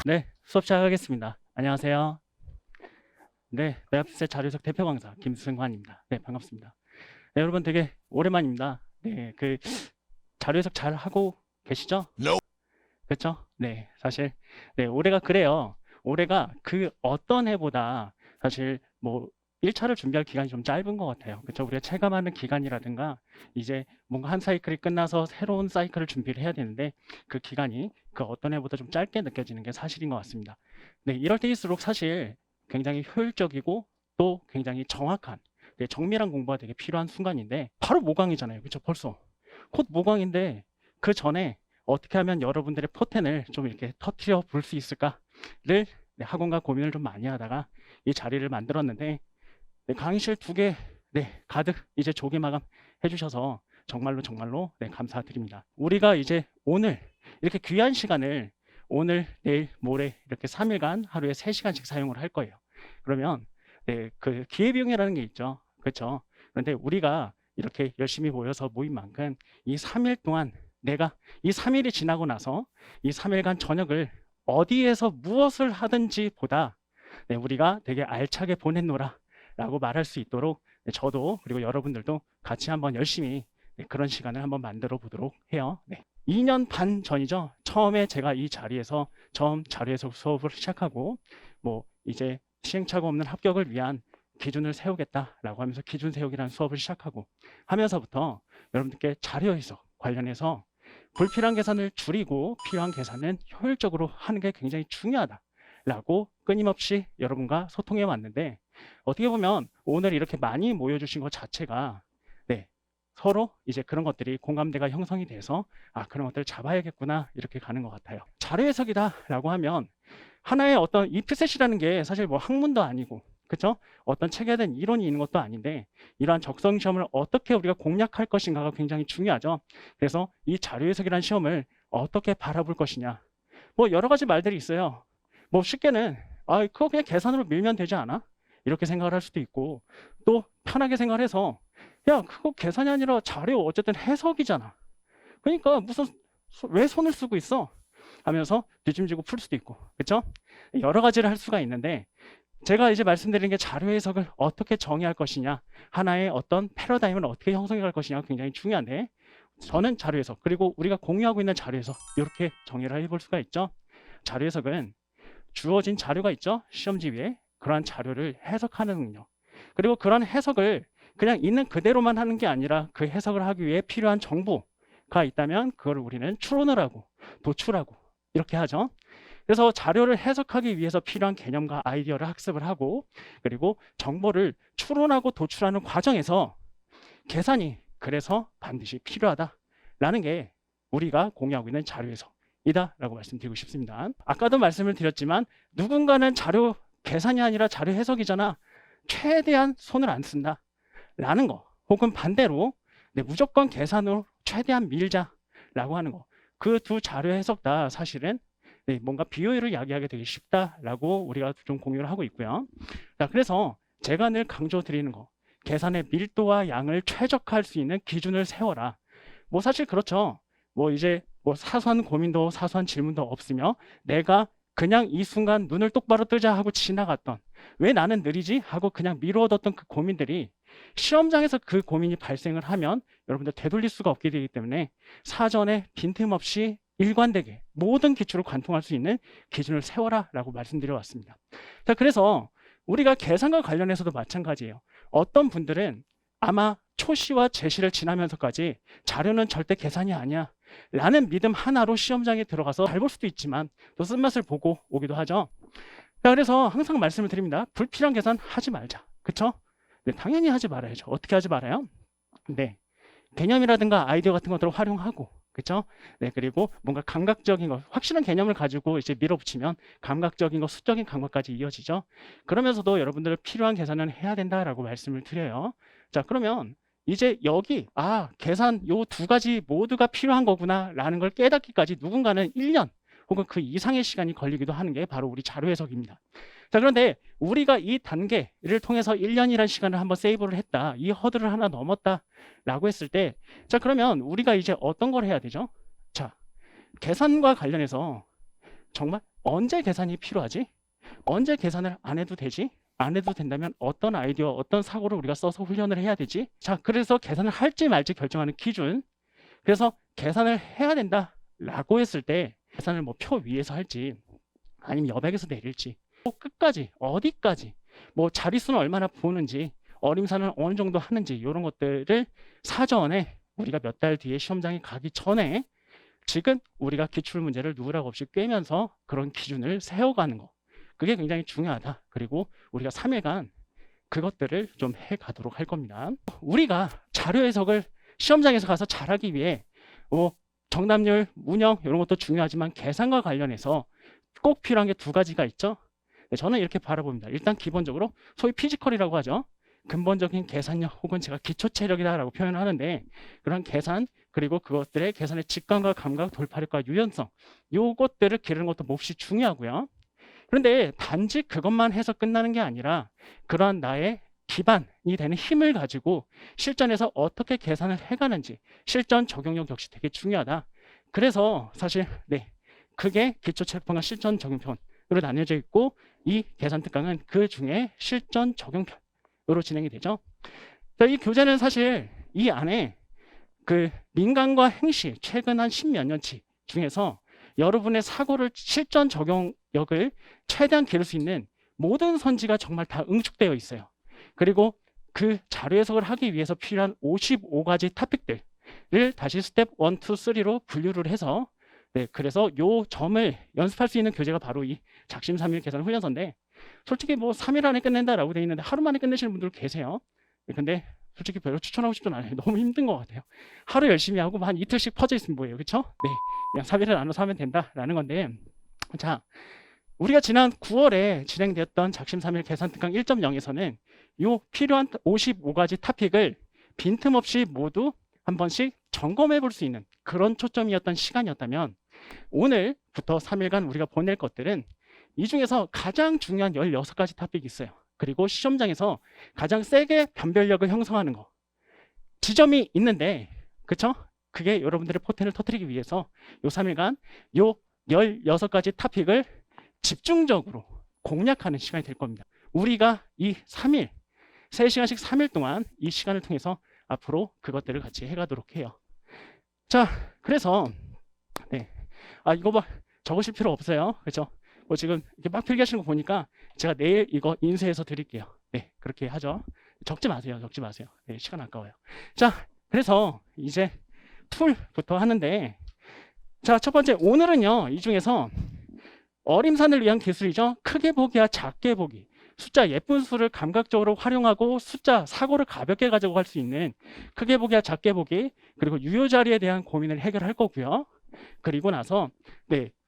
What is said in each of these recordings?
네, 수업 시작하겠습니다. 안녕하세요. 네, 메가픽셀 자료 해석 대표 강사 김승환입니다. 네, 반갑습니다. 네, 여러분 되게 오랜만입니다. 네, 자료 해석 잘 하고 계시죠? No. 그렇죠? 네, 사실 네, 올해가 그래요. 올해가 그 어떤 해보다 사실 뭐 1차를 준비할 기간이 좀 짧은 것 같아요. 그렇죠? 우리가 체감하는 기간이라든가 이제 뭔가 한 사이클이 끝나서 새로운 사이클을 준비를 해야 되는데 그 기간이 그 어떤 해보다 좀 짧게 느껴지는 게 사실인 것 같습니다. 네, 이럴 때일수록 사실 굉장히 효율적이고 또 굉장히 정확한 네, 정밀한 공부가 되게 필요한 순간인데 바로 모강이잖아요. 그렇죠? 벌써 곧 모강인데 그 전에 어떻게 하면 여러분들의 포텐을 좀 이렇게 터트려 볼 수 있을까를 네, 학원과 고민을 좀 많이 하다가 이 자리를 만들었는데 네, 강의실 2개 네, 가득 이제 조기 마감 해주셔서 정말로 네, 감사드립니다. 우리가 이제 오늘 이렇게 귀한 시간을 오늘, 내일, 모레 이렇게 3일간 하루에 3시간씩 사용을 할 거예요. 그러면 네, 그 기회비용이라는 게 있죠. 그렇죠? 그런데 우리가 이렇게 열심히 모여서 모인 만큼 이 3일 동안 내가 이 3일이 지나고 나서 이 3일간 저녁을 어디에서 무엇을 하든지 보다 네, 우리가 되게 알차게 보냈노라 라고 말할 수 있도록 네, 저도 그리고 여러분들도 같이 한번 열심히 네, 그런 시간을 한번 만들어 보도록 해요. 네. 2년 반 전이죠. 처음에 제가 이 자리에서 처음 자리에서 수업을 시작하고 뭐 이제 시행착오 없는 합격을 위한 기준을 세우겠다라고 하면서 기준 세우기라는 수업을 시작하고 하면서부터 여러분들께 자료 해석 관련해서 불필요한 계산을 줄이고 필요한 계산은 효율적으로 하는 게 굉장히 중요하다라고 끊임없이 여러분과 소통해 왔는데 어떻게 보면 오늘 이렇게 많이 모여주신 것 자체가 네, 서로 이제 그런 것들이 공감대가 형성이 돼서 아 그런 것들을 잡아야겠구나 이렇게 가는 것 같아요. 자료 해석이다라고 하면 하나의 어떤 if셋이라는 게 사실 뭐 학문도 아니고 그렇죠? 어떤 책에 대한 이론이 있는 것도 아닌데 이러한 적성 시험을 어떻게 우리가 공략할 것인가가 굉장히 중요하죠. 그래서 이 자료 해석이라는 시험을 어떻게 바라볼 것이냐 뭐 여러 가지 말들이 있어요. 뭐 쉽게는 아 그거 그냥 계산으로 밀면 되지 않아? 이렇게 생각을 할 수도 있고 또 편하게 생각을 해서 야 그거 계산이 아니라 자료 어쨌든 해석이잖아. 그러니까 무슨 왜 손을 쓰고 있어? 하면서 뒤짐지고 풀 수도 있고 그렇죠? 여러 가지를 할 수가 있는데 제가 이제 말씀드리는 게 자료 해석을 어떻게 정의할 것이냐 하나의 어떤 패러다임을 어떻게 형성해 갈 것이냐가 굉장히 중요한데 저는 자료 해석 그리고 우리가 공유하고 있는 자료 해석 이렇게 정의를 해볼 수가 있죠. 자료 해석은 주어진 자료가 있죠. 시험지 위에 그러한 자료를 해석하는 능력 그리고 그런 해석을 그냥 있는 그대로만 하는 게 아니라 그 해석을 하기 위해 필요한 정보가 있다면 그걸 우리는 추론을 하고 도출하고 이렇게 하죠. 그래서 자료를 해석하기 위해서 필요한 개념과 아이디어를 학습을 하고 그리고 정보를 추론하고 도출하는 과정에서 계산이 그래서 반드시 필요하다라는 게 우리가 공유하고 있는 자료 해석이다라고 말씀드리고 싶습니다. 아까도 말씀을 드렸지만 누군가는 자료 계산이 아니라 자료 해석이잖아. 최대한 손을 안 쓴다라는 거 혹은 반대로 네, 무조건 계산으로 최대한 밀자라고 하는 거. 그 두 자료 해석 다 사실은 네, 뭔가 비효율을 야기하기 되게 쉽다라고 우리가 좀 공유를 하고 있고요. 자, 그래서 제가 늘 강조드리는 거 계산의 밀도와 양을 최적화할 수 있는 기준을 세워라. 뭐 사실 그렇죠. 뭐 이제 뭐 사소한 고민도 사소한 질문도 없으며 내가 그냥 이 순간 눈을 똑바로 뜨자 하고 지나갔던 왜 나는 느리지? 하고 그냥 미루어뒀던 그 고민들이 시험장에서 그 고민이 발생을 하면 여러분들 되돌릴 수가 없게 되기 때문에 사전에 빈틈없이 일관되게 모든 기출을 관통할 수 있는 기준을 세워라 라고 말씀드려 왔습니다. 자, 그래서 우리가 계산과 관련해서도 마찬가지예요. 어떤 분들은 아마 초시와 제시를 지나면서까지 자료는 절대 계산이 아니야 라는 믿음 하나로 시험장에 들어가서 잘 볼 수도 있지만 또 쓴맛을 보고 오기도 하죠. 자, 그래서 항상 말씀을 드립니다. 불필요한 계산 하지 말자. 그쵸? 네, 당연히 하지 말아야죠. 어떻게 하지 말아요? 네, 개념이라든가 아이디어 같은 것들을 활용하고 그렇죠? 네, 그리고 뭔가 감각적인 거, 확실한 개념을 가지고 이제 밀어붙이면 감각적인 거, 수적인 감각까지 이어지죠. 그러면서도 여러분들 필요한 계산은 해야 된다라고 말씀을 드려요. 자, 그러면 이제 여기 계산 요 두 가지 모두가 필요한 거구나라는 걸 깨닫기까지 누군가는 1년 혹은 그 이상의 시간이 걸리기도 하는 게 바로 우리 자료 해석입니다. 자, 그런데 우리가 이 단계를 통해서 1년이라는 시간을 한번 세이브를 했다. 이 허들을 하나 넘었다라고 했을 때 자, 그러면 우리가 이제 어떤 걸 해야 되죠? 자, 계산과 관련해서 정말 언제 계산이 필요하지? 언제 계산을 안 해도 되지? 안 해도 된다면 어떤 아이디어, 어떤 사고를 우리가 써서 훈련을 해야 되지? 자, 그래서 계산을 할지 말지 결정하는 기준. 그래서 계산을 해야 된다라고 했을 때 계산을 뭐 표 위에서 할지 아니면 여백에서 내릴지 또 끝까지 어디까지 뭐 자릿수는 얼마나 보는지 어림산은 어느 정도 하는지 이런 것들을 사전에 우리가 몇 달 뒤에 시험장에 가기 전에 지금 우리가 기출문제를 누구라고 없이 꿰면서 그런 기준을 세워가는 거 그게 굉장히 중요하다. 그리고 우리가 3일간 그것들을 좀 해가도록 할 겁니다. 우리가 자료 해석을 시험장에서 가서 잘하기 위해 정답률, 운영 이런 것도 중요하지만 계산과 관련해서 꼭 필요한 게 두 가지가 있죠. 저는 이렇게 바라봅니다. 일단 기본적으로 소위 피지컬이라고 하죠. 근본적인 계산력 혹은 제가 기초체력이다라고 표현을 하는데 그런 계산 그리고 그것들의 계산의 직감과 감각, 돌파력과 유연성 요것들을 기르는 것도 몹시 중요하고요. 그런데 단지 그것만 해서 끝나는 게 아니라 그러한 나의 기반이 되는 힘을 가지고 실전에서 어떻게 계산을 해가는지 실전 적용력 역시 되게 중요하다. 그래서 사실 그게 기초체력편과 실전 적용편으로 나뉘어져 있고 이 계산 특강은 그 중에 실전 적용편으로 진행이 되죠. 이 교재는 사실 이 안에 그 민간과 행시 최근 한 10몇 년치 중에서 여러분의 사고를 실전 적용력을 최대한 기를 수 있는 모든 선지가 정말 다 응축되어 있어요. 그리고 그 자료 해석을 하기 위해서 필요한 55가지 토픽들을 다시 스텝 1, 2, 3로 분류를 해서 그래서 요 점을 연습할 수 있는 교재가 바로 이 작심 3일 계산 훈련서인데 솔직히 뭐 3일 안에 끝낸다라고 되어 있는데 하루 만에 끝내시는 분들 계세요. 근데 솔직히 별로 추천하고 싶진 않아요. 너무 힘든 것 같아요. 하루 열심히 하고 한 이틀씩 퍼져 있으면 뭐예요, 그렇죠? 그냥 3일을 나눠서 하면 된다라는 건데, 자, 우리가 지난 9월에 진행되었던 작심 3일 계산 특강 1.0에서는 요 필요한 55가지 토픽을 빈틈없이 모두 한 번씩 점검해 볼 수 있는 그런 초점이었던 시간이었다면 오늘부터 3일간 우리가 보낼 것들은 이 중에서 가장 중요한 16가지 토픽이 있어요. 그리고 시험장에서 가장 세게 변별력을 형성하는 거 지점이 있는데 그쵸? 그게 여러분들의 포텐을 터뜨리기 위해서 요 3일간 요 16가지 토픽을 집중적으로 공략하는 시간이 될 겁니다. 우리가 이 3일 3시간씩 3일 동안 이 시간을 통해서 앞으로 그것들을 같이 해가도록 해요. 자, 그래서 이거 봐 적으실 필요 없어요. 그렇죠? 뭐 지금 이렇게 막 필기하시는 거 보니까 제가 내일 이거 인쇄해서 드릴게요. 그렇게 하죠. 적지 마세요. 시간 아까워요. 자, 그래서 이제 툴부터 하는데 자, 첫 번째 오늘은요. 이 중에서 어림산을 위한 기술이죠. 크게 보기와 작게 보기. 숫자 예쁜 수를 감각적으로 활용하고 숫자 사고를 가볍게 가지고 갈 수 있는 크게 보기와 작게 보기 그리고 유효 자리에 대한 고민을 해결할 거고요. 그리고 나서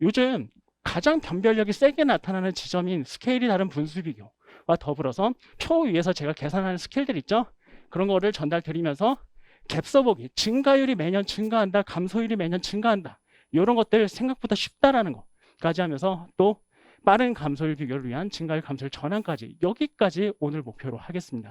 요즘 가장 변별력이 세게 나타나는 지점인 스케일이 다른 분수 비교와 더불어서 표 위에서 제가 계산하는 스케일들 있죠. 그런 거를 전달 드리면서 갭 써보기 증가율이 매년 증가한다 감소율이 매년 증가한다 이런 것들 생각보다 쉽다라는 거까지 하면서 또 빠른 감소율 비교를 위한 증가율 감소율 전환까지 여기까지 오늘 목표로 하겠습니다.